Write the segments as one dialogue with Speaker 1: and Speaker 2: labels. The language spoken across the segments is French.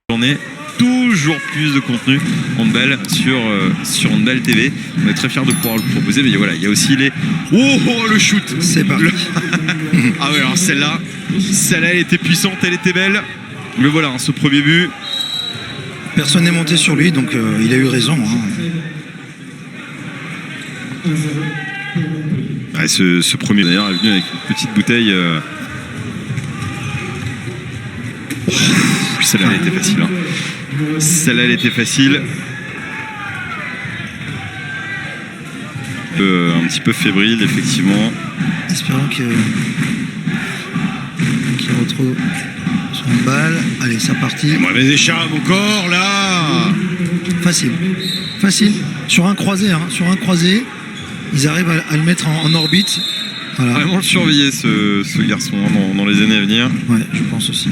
Speaker 1: Journée, toujours plus de contenu handball sur Handball TV. On est très fiers de pouvoir le proposer, mais voilà, il y a aussi les... Oh, le shoot.
Speaker 2: C'est parti.
Speaker 1: Ah ouais, alors celle-là, elle était puissante, elle était belle. Mais voilà, ce premier but.
Speaker 2: Personne n'est monté sur lui, donc il a eu raison.
Speaker 1: Ouais, ce premier d'ailleurs est venu avec une petite bouteille. Celle-là, elle était facile. Celle-là, elle était facile. Un petit peu fébrile, effectivement.
Speaker 2: Espérons qu'il retrouve son balle. Allez, c'est parti.
Speaker 1: Mauvais échappe encore, là.
Speaker 2: Facile. Sur un croisé, ils arrivent à le mettre en orbite. Voilà.
Speaker 1: Vraiment le surveiller, ce garçon, dans les années à venir.
Speaker 2: Ouais, je pense aussi.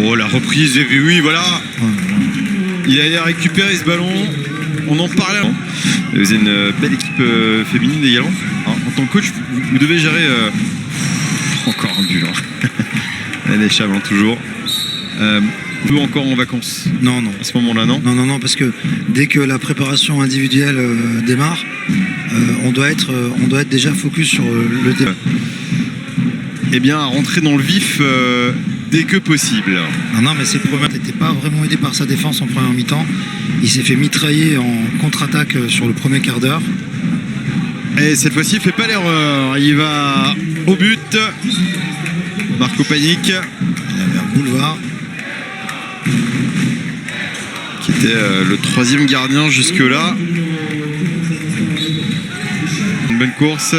Speaker 1: Oh, la reprise, oui, voilà. Il a récupéré ce ballon. On en parlait. Vous avez une belle équipe féminine également. En tant que coach, vous devez gérer... Encore un but. Elle échappe toujours. Peu encore en vacances.
Speaker 2: Non.
Speaker 1: À ce moment-là, non.
Speaker 2: Non, parce que dès que la préparation individuelle démarre, on doit être déjà focus sur le débat.
Speaker 1: Eh bien, à rentrer dans le vif dès que possible.
Speaker 2: Non, mais c'est le premier n'était pas vraiment aidé par sa défense en première mi-temps. Il s'est fait mitrailler en contre-attaque sur le premier quart d'heure.
Speaker 1: Et cette fois-ci, il ne fait pas l'erreur. Il va au but. Marco Panic.
Speaker 2: Il avait un boulevard.
Speaker 1: Qui était le troisième gardien jusque-là. Une bonne course.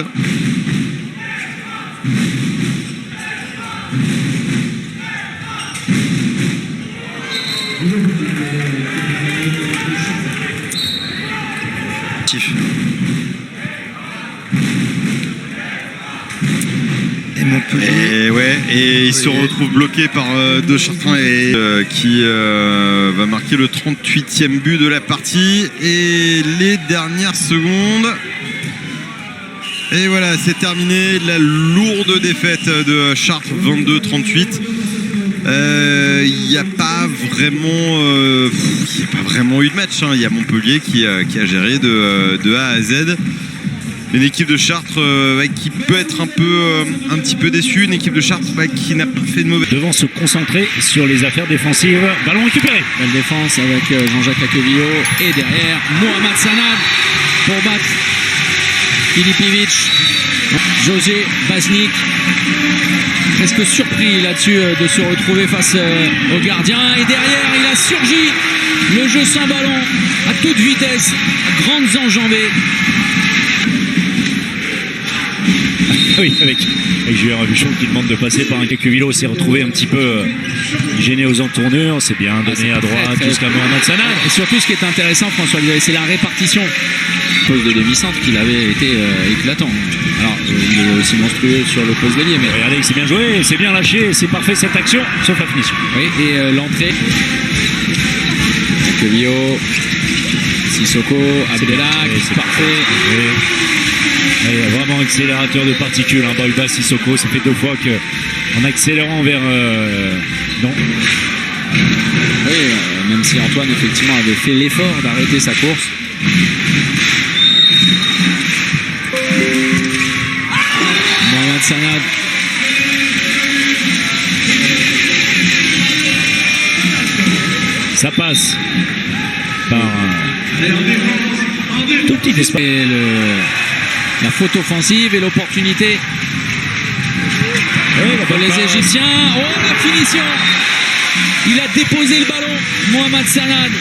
Speaker 1: Et il se retrouve bloqué par De Chartrain qui va marquer le 38e but de la partie. Et les dernières secondes. Et voilà, c'est terminé. La lourde défaite de Chartres, 22-38. Il n'y a pas vraiment eu de match. Il y a Montpellier qui a géré de A à Z. Une équipe de Chartres qui peut être un petit peu déçue. Une équipe de Chartres qui n'a pas fait de mauvais.
Speaker 3: Devant se concentrer sur les affaires défensives. Ballon récupéré.
Speaker 4: Belle défense avec Jean-Jacques Aquevillo. Et derrière, Mohamed Sanad pour battre Filipivic. José Baznik. Presque surpris là-dessus de se retrouver face au gardien. Et derrière, il a surgi. Le jeu sans ballon à toute vitesse. À grandes enjambées.
Speaker 3: Oui, avec Julien Rabuchon qui demande de passer par un Aquevillo, s'est retrouvé un petit peu gêné aux entournures, c'est bien donné à droite jusqu'à Mohamed Sanad.
Speaker 4: Et surtout ce qui est intéressant, François, c'est la répartition. Poste de demi-centre qu'il avait été éclatant. Alors il est aussi monstrueux sur le poste d'ailier, mais
Speaker 3: regardez, c'est bien joué, c'est bien lâché, c'est parfait cette action, sauf la finition.
Speaker 4: Oui, et l'entrée. Aquevillo, Sissoko, Abdelak, c'est parfait.
Speaker 3: Vraiment accélérateur de particules, Baïba Sissoko, ça fait 2 fois qu'en accélérant vers... non.
Speaker 4: Oui, même si Antoine effectivement avait fait l'effort d'arrêter sa course. Mohamed Sanad.
Speaker 3: Ça passe par tout petit espace.
Speaker 4: La faute offensive et l'opportunité pour les Égyptiens. Oh, la finition! Il a déposé le ballon, Mohamed Sanad.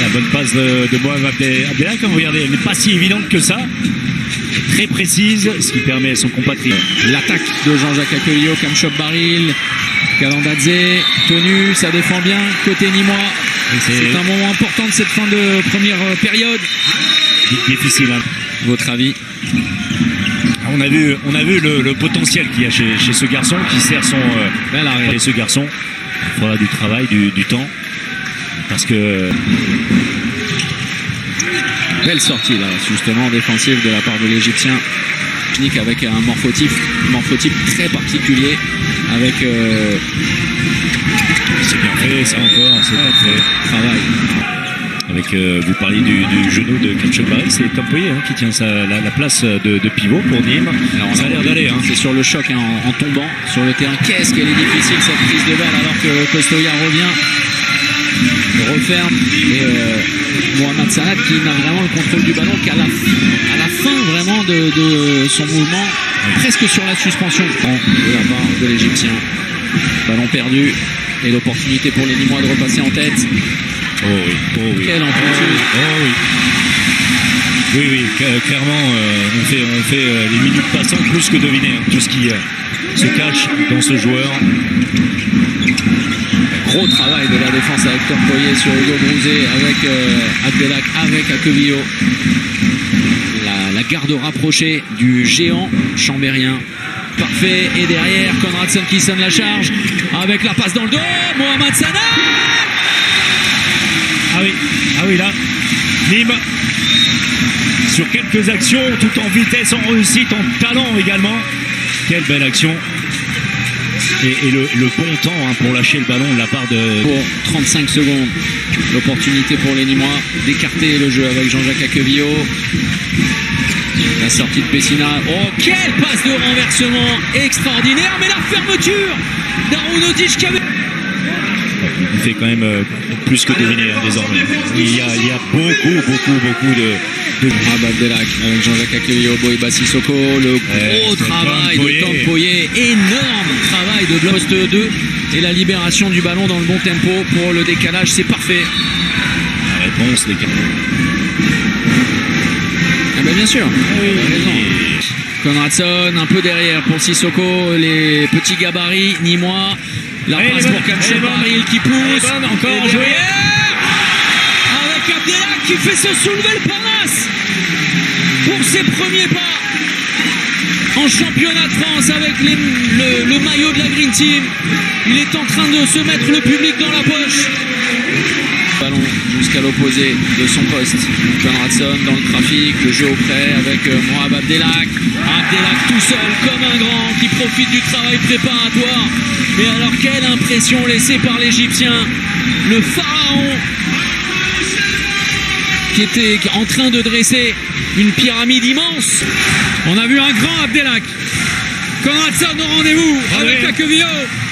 Speaker 3: La bonne passe de Mohamed Abdelak, comme vous regardez, elle n'est pas si évidente que ça. Très précise, ce qui permet à son compatriote.
Speaker 4: L'attaque de Jean-Jacques Aquevillo, Kamchop Baril, Kalandadze, tenu, ça défend bien, côté Nîmois. C'est un moment important de cette fin de première période.
Speaker 3: Difficile, hein.
Speaker 4: Votre avis?
Speaker 3: On a vu le potentiel qu'il y a chez ce garçon qui sert son... et ce garçon, il faudra du travail, du temps. Parce que...
Speaker 4: Belle sortie là, justement défensive de la part de l'Égyptien. Avec un morphotype très particulier, avec
Speaker 3: C'est bien fait, ça encore, c'est bien fait.
Speaker 4: travail.
Speaker 3: Avec, vous parliez du genou de Kachobari, c'est Kampoye qui tient la place de pivot pour Nîmes.
Speaker 4: Alors,
Speaker 3: ça a l'air d'aller.
Speaker 4: C'est sur le choc en tombant sur le terrain. Qu'est-ce qu'elle est difficile cette prise de balle alors que Kostoya revient, referme et Mohamed Sanad qui n'a vraiment le contrôle du ballon qu'à la fin vraiment de son mouvement, presque sur la suspension de la part de l'Égyptien. Ballon perdu et l'opportunité pour les Nîmois de repasser en tête.
Speaker 3: Oh oui.
Speaker 4: Quelle amplitude.
Speaker 3: Oui, clairement, on fait les minutes passantes plus que deviner tout ce qui se cache dans ce joueur.
Speaker 4: Gros travail de la défense avec Kampoye sur Hugo Brouzé, avec Abdelak, avec Akevillo. La garde rapprochée du géant chambérien. Parfait. Et derrière, Konradson qui sonne la charge avec la passe dans le dos. Mohamed Sanad.
Speaker 3: Ah oui, là, Nîmes, sur quelques actions, tout en vitesse, en réussite, en talent également. Quelle belle action. Et le bon temps pour lâcher le ballon de la part de...
Speaker 4: Pour 35 secondes, l'opportunité pour les Nîmois d'écarter le jeu avec Jean-Jacques Akevillo. La sortie de Pessina. Oh, quelle passe de renversement extraordinaire, mais la fermeture d'Aronodic qui avait...
Speaker 3: Il fait quand même plus que deviner désormais. Il y a beaucoup de...
Speaker 4: Abdelak avec Jean-Jacques Akevillo, Boïba Sissoko, le gros travail de Kampoye, énorme travail de poste 2 et la libération du ballon dans le bon tempo pour le décalage, c'est parfait.
Speaker 3: La réponse, les gars.
Speaker 4: Ah ben bien sûr, Konradson un peu derrière pour Sissoko, les petits gabarits nîmois, la passe pour Kamchobaril qui pousse, encore joué avec Abdelak qui fait se soulever le Parnasse pour ses premiers pas en championnat de France avec le maillot de la Green Team. Il est en train de se mettre le public dans la poche. Ballon jusqu'à l'opposé de son poste. Konradson dans le trafic, le jeu auprès avec Mohamed Abdelak. Abdelak tout seul comme un grand qui profite du travail préparatoire. Mais alors quelle impression laissée par l'Égyptien. Le pharaon qui était en train de dresser une pyramide immense. On a vu un grand Abdelak. Konradson au rendez-vous avec Akevillo.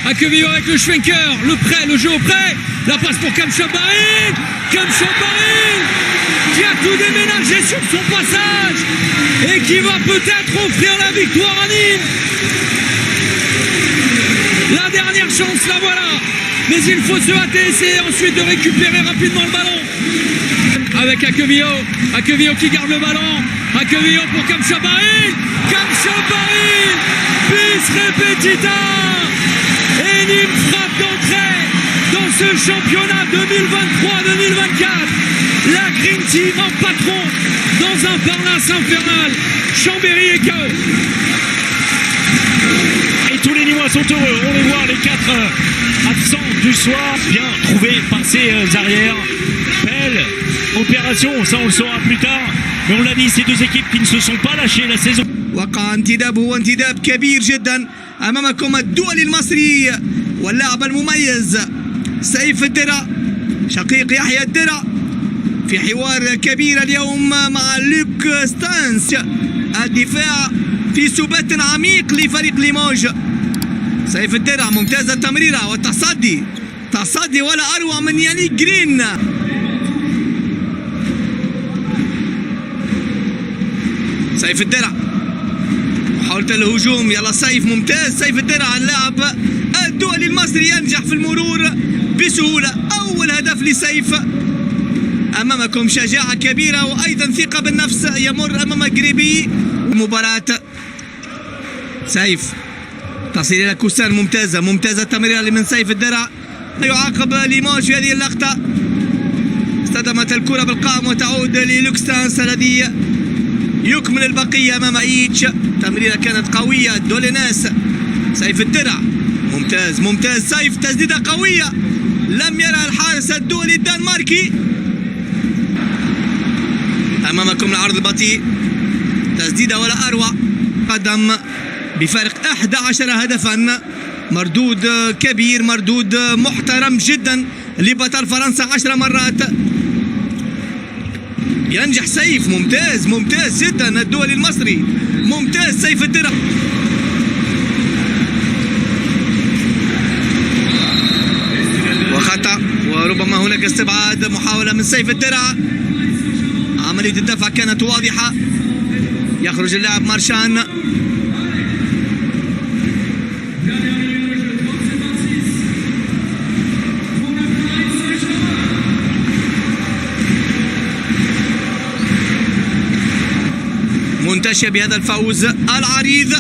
Speaker 4: Akevillo avec le Schwenker, le prêt, le jeu au prêt. La passe pour Kamchobaril. Kamchobaril qui a tout déménagé sur son passage et qui va peut-être offrir la victoire à Nîmes. La dernière chance, la voilà. Mais il faut se hâter, essayer ensuite de récupérer rapidement le ballon. Avec Akevillo. Akevillo qui garde le ballon. Akevillo pour Kamchobaril. Kamchobaril. Bis repetita. Et Nîmes frappe d'entrée dans ce championnat 2023-2024. La Green Team en patron dans un Parnasse infernal. Chambéry et KO.
Speaker 3: Et tous les Nîmois sont heureux. On les voit, les 4 absents du soir. Bien trouvés par ces arrières. Belle opération, ça on le saura plus tard. Mais on l'a dit, ces deux équipes qui ne se sont pas lâchées la saison.
Speaker 5: وقع انتداب هو انتداب كبير جدا امامكم الدولي المصري واللاعب المميز سيف الدرع شقيق يحيى الدرع في حوار كبير اليوم مع لوك ستانس الدفاع في سبات عميق لفريق ليموج. سيف الدرع ممتازة التمريرة والتصدي تصدي ولا اروع من يانيك جرين. سيف الدرع محاولة الهجوم يلا سيف ممتاز سيف الدرع اللاعب الدولي المصري ينجح في المرور بسهولة. أول هدف لسيف أمامكم شجاعة كبيرة وأيضا ثقة بالنفس يمر أمام قريبي مباراة. سيف تصل إلى كوسان ممتازة التمريرة من سيف الدرع. يعاقب ليموج في هذه اللقطة. اصطدمت الكرة بالقائم وتعود للوكستانس الذي يكمل البقية أمام عيتش. تمريرة كانت قوية دوليناس. سيف الدرع ممتاز سيف تسديدة قوية لم يرى الحارس الدولي الدنماركي. أمامكم العرض البطيء، تسديدة ولا أروع، قدم بفارق 11 هدفا، مردود كبير، مردود محترم جدا لبطل فرنسا 10 مرات. ينجح سيف، ممتاز ممتاز جدا الدولي المصري، ممتاز سيف الدرع. وخطأ وربما هناك استبعاد، محاولة من سيف الدرع، عملية الدفع كانت واضحة، يخرج اللاعب مارشان. منتشى بهذا الفوز العريض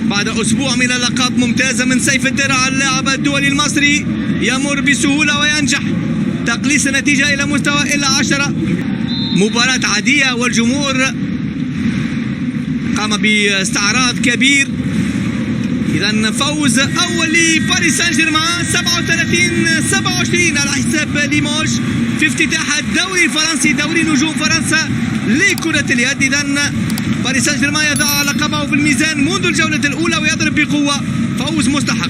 Speaker 5: بعد أسبوع من اللقاءات ممتازة من سيف الدرع. اللاعب الدولي المصري يمر بسهولة وينجح تقليص النتيجة إلى مستوى إلا 10. مباراة عادية والجمهور قام باستعراض كبير. إذا فوز أول لباريس سان جيرمان 37-27 على حساب ليموج في افتتاح الدوري الفرنسي، دوري نجوم فرنسا لكرة اليد. إذا باريس سان جيرمان يضع لقبه في الميزان منذ الجولة الأولى ويضرب بقوة، فوز مستحق.